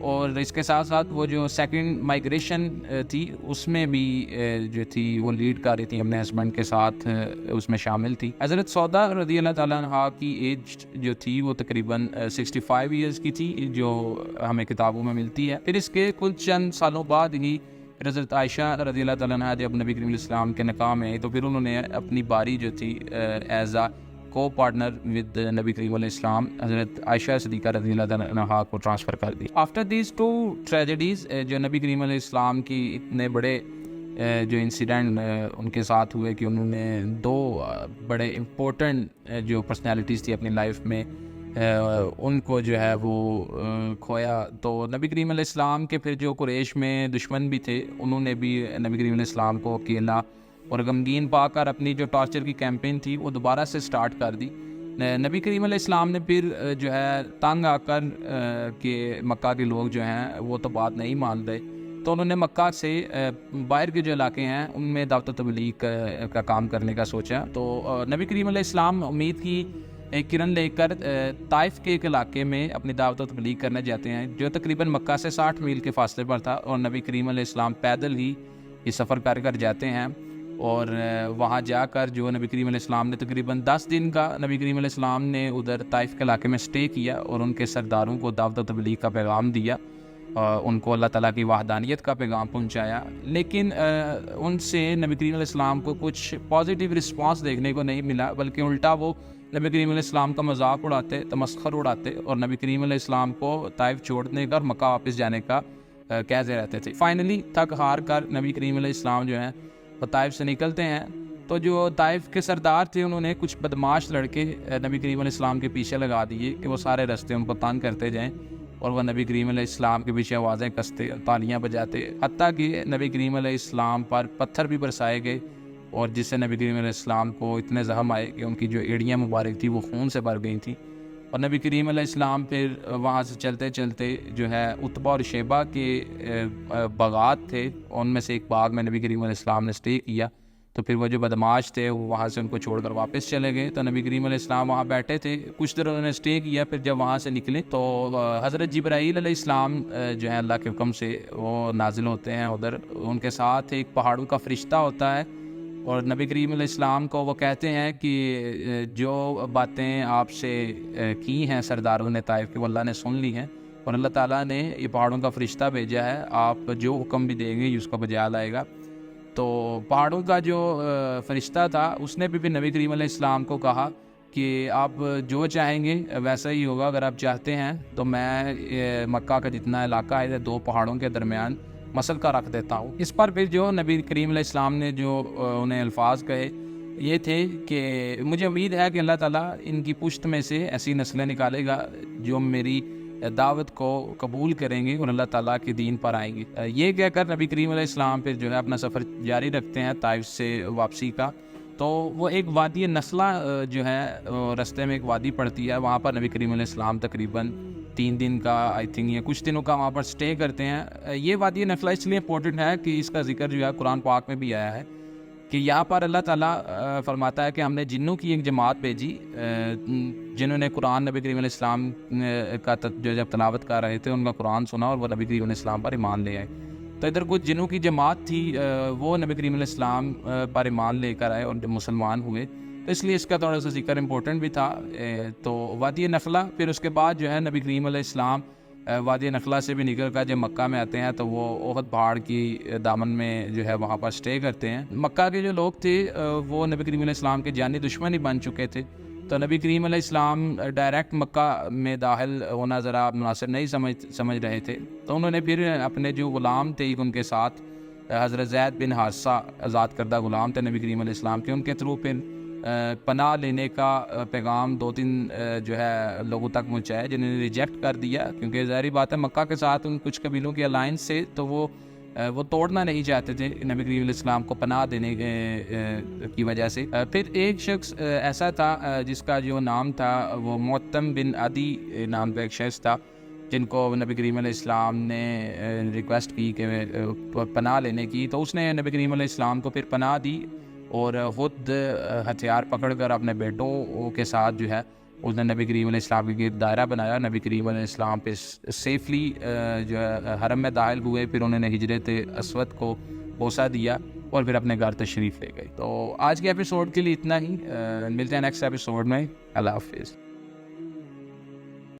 اور اس کے ساتھ ساتھ وہ جو سیکنڈ مائگریشن تھی اس میں بھی جو تھی وہ لیڈ کر رہی تھی اپنے ہسبینڈ کے ساتھ، اس میں شامل تھی۔ حضرت سودا رضی اللہ تعالیٰ عنہا کی ایج جو تھی وہ تقریباً 65 ایئرس کی تھی، جو ہمیں کتابوں میں ملتی ہے۔ پھر اس کے کچھ چند سالوں بعد ہی حضرت عائشہ رضی اللہ تعالیٰ عنہا جب نبی کریم علیہ السلام کے نکاح میں تو پھر انہوں نے اپنی باری جو تھی ایز اے کو پارٹنر ود نبی کریم علیہ السلام حضرت عائشہ صدیقہ رضی اللہ عنہا کو ٹرانسفر کر دی۔ آفٹر دیز ٹو ٹریجڈیز، جو نبی کریم علیہ السلام کی اتنے بڑے جو انسیڈنٹ ان کے ساتھ ہوئے کہ انہوں نے 2 بڑے امپورٹنٹ جو پرسنالٹیز تھی اپنی لائف میں ان کو جو ہے وہ کھویا، تو نبی کریم علیہ السلام کے پھر جو قریش میں دشمن بھی تھے انہوں نے بھی نبی کریم علیہ السلام کو اکیلا اور غمگین پا کر اپنی جو ٹارچر کی کیمپین تھی وہ دوبارہ سے سٹارٹ کر دی۔ نبی کریم علیہ السلام نے پھر جو ہے تنگ آ کر کہ مکہ کے لوگ جو ہیں وہ تو بات نہیں مان رہے، تو انہوں نے مکہ سے باہر کے جو علاقے ہیں ان میں دعوت و تبلیغ کا کام کرنے کا سوچا۔ تو نبی کریم علیہ السلام امید کی ایک کرن لے کر طائف کے ایک علاقے میں اپنی دعوت و تبلیغ کرنے جاتے ہیں، جو تقریباً مکہ سے 60 میل کے فاصلے پر تھا، اور نبی کریم علیہ السلام پیدل ہی یہ سفر کر جاتے ہیں، اور وہاں جا کر جو نبی کریم علیہ السلام نے تقریباً 10 دن کا نبی کریم علیہ السلام نے ادھر طائف کے علاقے میں سٹے کیا اور ان کے سرداروں کو دعوت و تبلیغ کا پیغام دیا، ان کو اللہ تعالیٰ کی وحدانیت کا پیغام پہنچایا۔ لیکن ان سے نبی کریم علیہ السلام کو کچھ پازیٹیو رسپانس دیکھنے کو نہیں ملا، بلکہ الٹا وہ نبی کریم علیہ السلام کا مذاق اڑاتے، تمسخر اڑاتے، اور نبی کریم علیہ السلام کو طائف چھوڑنے کا اور مکہ واپس جانے کا کہتے رہتے تھے۔ فائنلی تھک ہار کر نبی کریم علیہ السلام جو ہیں وہ طائف سے نکلتے ہیں، تو جو طائف کے سردار تھے انہوں نے کچھ بدماش لڑکے نبی کریم علیہ السلام کے پیچھے لگا دیے کہ وہ سارے راستے ان کو تنگ کرتے جائیں، اور وہ نبی کریم علیہ السلام کے پیچھے آوازیں کستے، تالیاں بجاتے، حتیٰ کہ نبی کریم علیہ السلام پر پتھر بھی برسائے گئے، اور جس سے نبی کریم علیہ السلام کو اتنے زخم آئے کہ ان کی جو ایڑیاں مبارک تھی وہ خون سے بھر گئی تھیں۔ اور نبی کریم علیہ السلام پھر وہاں سے چلتے چلتے جو ہے عتبہ اور شیبہ کے باغات تھے، ان میں سے ایک باغ میں نبی کریم علیہ السلام نے سٹے کیا، تو پھر وہ جو بدماش تھے وہ وہاں سے ان کو چھوڑ کر واپس چلے گئے، تو نبی کریم علیہ السلام وہاں بیٹھے تھے، کچھ دیر انہوں نے سٹے کیا، پھر جب وہاں سے نکلے تو حضرت جبرائیل علیہ السلام جو ہے اللہ کے حکم سے وہ نازل ہوتے ہیں ادھر، ان کے ساتھ ایک پہاڑوں کا فرشتہ ہوتا ہے، اور نبی کریم علیہ السلام کو وہ کہتے ہیں کہ جو باتیں آپ سے کی ہیں سرداروں نے طائف کے، وہ اللہ نے سن لی ہیں، اور اللہ تعالیٰ نے یہ پہاڑوں کا فرشتہ بھیجا ہے، آپ جو حکم بھی دیں گے اس کو بجا لائے گا۔ تو پہاڑوں کا جو فرشتہ تھا اس نے بھی نبی کریم علیہ السلام کو کہا کہ آپ جو چاہیں گے ویسا ہی ہوگا، اگر آپ چاہتے ہیں تو میں مکہ کا جتنا علاقہ ہے 2 پہاڑوں کے درمیان مسل کا رکھ دیتا ہوں۔ اس پر پھر جو نبی کریم علیہ السلام نے جو انہیں الفاظ کہے یہ تھے کہ مجھے امید ہے کہ اللہ تعالیٰ ان کی پشت میں سے ایسی نسلیں نکالے گا جو میری دعوت کو قبول کریں گے اور اللہ تعالیٰ کے دین پر آئیں گے۔ یہ کہہ کر نبی کریم علیہ السلام پھر جو ہے اپنا سفر جاری رکھتے ہیں طائف سے واپسی کا، تو وہ ایک وادی نسلہ جو ہے رستے میں ایک وادی پڑتی ہے، وہاں پر نبی کریم علیہ السلام تقریباً 3 دن کا آئی تھنک یا کچھ دنوں کا وہاں پر سٹے کرتے ہیں۔ یہ وادی نخلہ اس لیے امپورٹنٹ ہے کہ اس کا ذکر جو ہے قرآن پاک میں بھی آیا ہے کہ یہاں پر اللہ تعالیٰ فرماتا ہے کہ ہم نے جنوں کی ایک جماعت بھیجی جنہوں نے قرآن نبی کریم علیہ السلام کا جو جب تلاوت کر رہے تھے ان کا قرآن سنا اور وہ نبی کریم علیہ السلام پر ایمان لے آئے، تو ادھر کچھ جنوں کی جماعت تھی وہ نبی کریم علیہ السلام پر ایمان لے کر آئے اور مسلمان ہوئے، تو اس لیے اس کا تھوڑا سا ذکر امپورٹنٹ بھی تھا۔ تو وادی نخلہ، پھر اس کے بعد جو ہے نبی کریم علیہ السلام وادی نخلہ سے بھی نکل کر جب مکہ میں آتے ہیں تو وہ احد پہاڑ کی دامن میں جو ہے وہاں پر سٹے کرتے ہیں۔ مکہ کے جو لوگ تھے وہ نبی کریم علیہ السلام کے جانی دشمن ہی بن چکے تھے، تو نبی کریم علیہ السلام ڈائریکٹ مکہ میں داخل ہونا ذرا مناسب نہیں سمجھ رہے تھے، تو انہوں نے پھر اپنے جو غلام تھے ان کے ساتھ حضرت زید بن حارثہ آزاد کردہ غلام تھے نبی کریم علیہ السلام کے، ان کے تھرو پھر پناہ لینے کا پیغام 2-3 جو ہے لوگوں تک پہنچایا، جنہوں نے ریجیکٹ کر دیا، کیونکہ ظاہری بات ہے مکہ کے ساتھ ان کچھ قبیلوں کی الائنس سے تو وہ توڑنا نہیں چاہتے تھے نبی کریم علیہ السلام کو پناہ دینے کی وجہ سے۔ پھر ایک شخص ایسا تھا جس کا جو نام تھا وہ معتم بن عدی نام کا ایک شخص تھا، جن کو نبی کریم علیہ السلام نے ریکویسٹ کی کہ پناہ لینے کی، تو اس نے نبی کریم علیہ السلام کو پھر پناہ دی اور خود ہتھیار پکڑ کر اپنے بیٹوں کے ساتھ جو ہے اس نے نبی کریم علیہ السلام کے گرد دائرہ بنایا. نبی کریم علیہ السلام پہ سیفلی جو ہے حرم میں داخل ہوئے. پھر انہوں نے ہجرت اسود کو بوسہ دیا اور پھر اپنے گھر تشریف لے گئے. تو آج کے ایپیسوڈ کے لیے اتنا ہی. ملتے ہیں نیکسٹ ایپیسوڈ میں. اللہ حافظ.